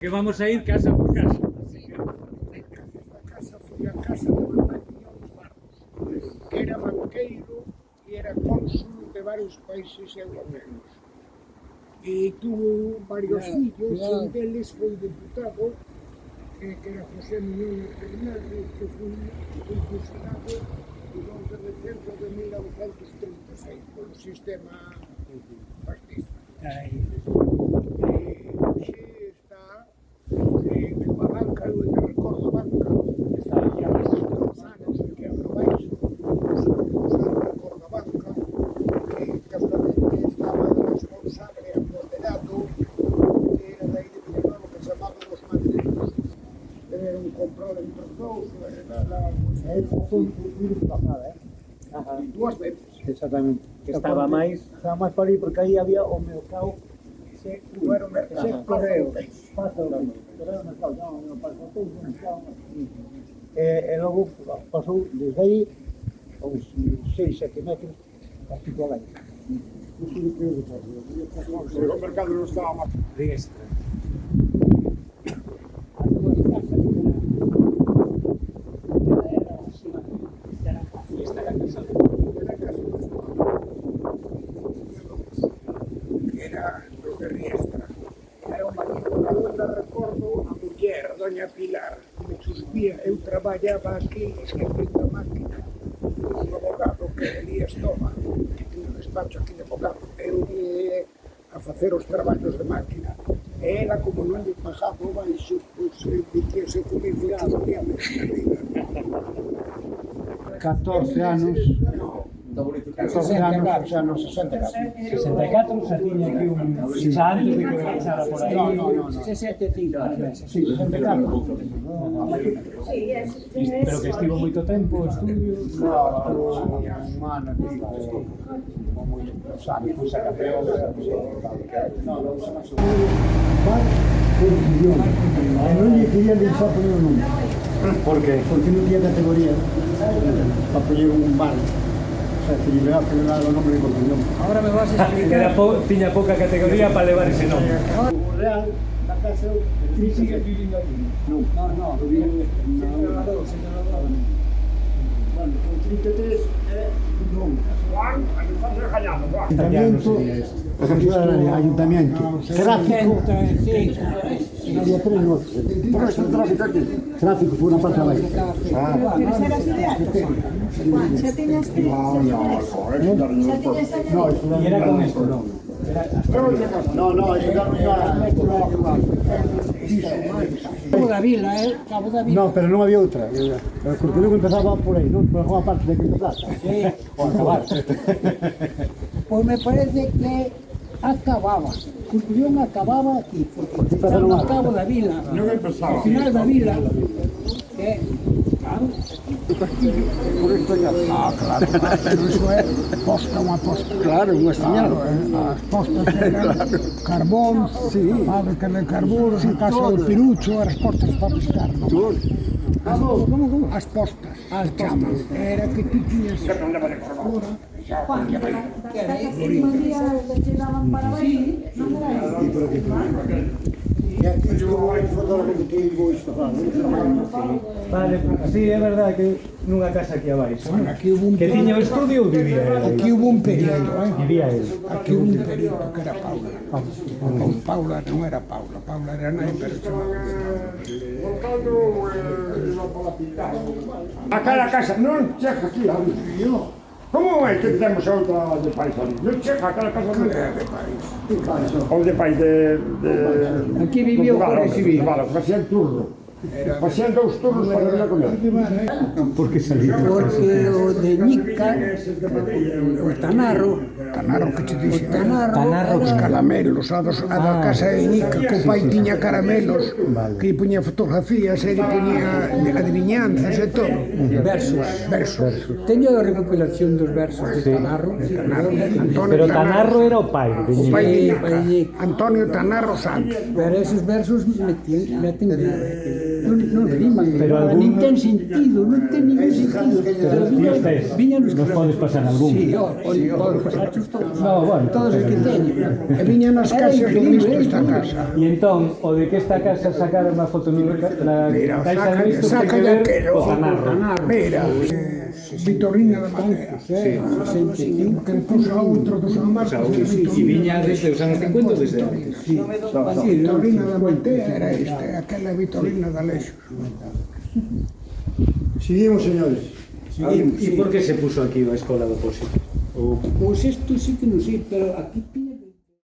Que vamos a ir casa por casa. Esta casa foi a casa de Bartolomé Barros, que era banqueiro e era cónsul de varios países europeos. E tuvo varios fillos, e un deles foi deputado, que era José Muñoz Fernández, que foi fusilado o 2 de decembro de 1936 polo sistema fascista. Hoxe está en unha banca, eu ainda recordo a banca, está aquí a dos anos que aprobáis, recordo a banca, que casualmente estaba responsable apoderado, que era da de Vilanova, que se chamaba Los Madrileños. Era un control entre os dous, Foi desplazada, dúas veces. exactamente. Estaba máis para ali porque aí había o mercado Non era o mercado, correo. correo mercado, non, pasou todo o mercado. E logo pasou desde aí uns 6, 7 metros hasta por aí. O mercado non estaba máis. Riestra. As dúas casas Esta era casa. Era los de Riestra. Era un marido, eu ainda recordo a muller, doña Pilar, me suspía, eu traballaba aquí, esquecendo a máquina, un abogado que Elías Toma, que tiña un despacho aquí de abogado, eu ia a facer os traballos de máquina, e ela, como non lle pagaba o baixo, pois metíase comigo e chusquía a vida. 14 anos. 14 anos, xa nos 64. 64 xa tiña aquí un... Xa antes de que marchara por aí. No. 65. Sí, 64. Pero que estivo moito tempo, estudio. No, un ano, como moi sabe, pois a campeón. E non lle querían deixar poner o número. Por qué? Porque non tiña categoría para poñer un bar. O sea, que liberaba que non era o nombre de Corcullón. Ahora me vas a explicar. Tiña pouca categoría para levar ese nome. O Real, da casa, el sigue vivindo aquí. Non, vive na... Bueno, con 33 non. Juan, aí estás regañando, Juan. Ayuntamiento, tráfico, 75. había 3 no. Por eso tráfico aquí. Tráfico por una parte abajo. Pero eras de antes, Juan, xa tiñas que... No, eso E era con esto, non? No, eso ya Cabo da Vila, Cabo da Vila. no, pero non había outra. O Corcullón empezaba por aí, non? Por alguna parte de aquí de Plaza. Sí. O acabar. Pois me parece que acababa. Corcullón acababa aquí, porque Empezaron estaba a- no Cabo da Vila. Ao final da Vila. Que, claro, Por isto ya. Claro, pero iso é posta, unha posta. Claro, unha señal. As postas eran carbón, fábrica de carbón, a casa do Pirucho, as postas para pescar, non? Como? As postas, as chamas. Era que tú tiñas... Juan, das que un día que chegaban para aí, non era isso. E aquí estuvo aí fotógrafo que tivo isto, Vale, sí, é verdade que nunha casa aquí abaixo. Bueno, aquí hubo un Que tiña o estudio ou vivía ele? Aquí hubo un período, Vivía ele. Aquí hubo un período que era Paula. Paula non era Paula, Paula era nai, pero chamaba. A cada casa non chega aquí, como é que temos outra de país ali? Non chega a cada casa non é de país. Ou de país de... Aquí vivió o Guardia Civil. Vale, facían turno. Facían 2 turnos para ir a comer. Por que salí? porque o de Nica, o Tanarro, Que te dixe? Tanarro, Os caramelos, a da casa de Nica, que o pai tiña caramelos, que lle poñía fotografías, e lle poñía adivinanzas e todo. versos. Teño a recopilación dos versos de Tanarro. Pero Tanarro era o pai de O pai de Sí, pai de Nica, Antonio Tanarro Santos. Pero esos versos meten vida, non riman, Pero nin algún- ten sentido, non ten ningún sentido. Pero viñan os Nos podes pasar algún. Sí, pode pasar todos. No, bueno, Todos os que teñen. E viñan as Era casas do increíble, visto era esta increíble. casa. E entón, o de que esta casa sacaron unha foto na Mira, caixa de visto ten saca que ya ver quero. co Tanarro. Mira, Vitorina da Matea. Que depois a outro dos Amarcos. E viña desde os anos 50 ou desde antes? Vitorina da Matea era esta, aquela Vitorina da Lexo. Seguimos, señores. E por que se puso aquí a escola do Pósito? Pois isto sí que non sei, pero aquí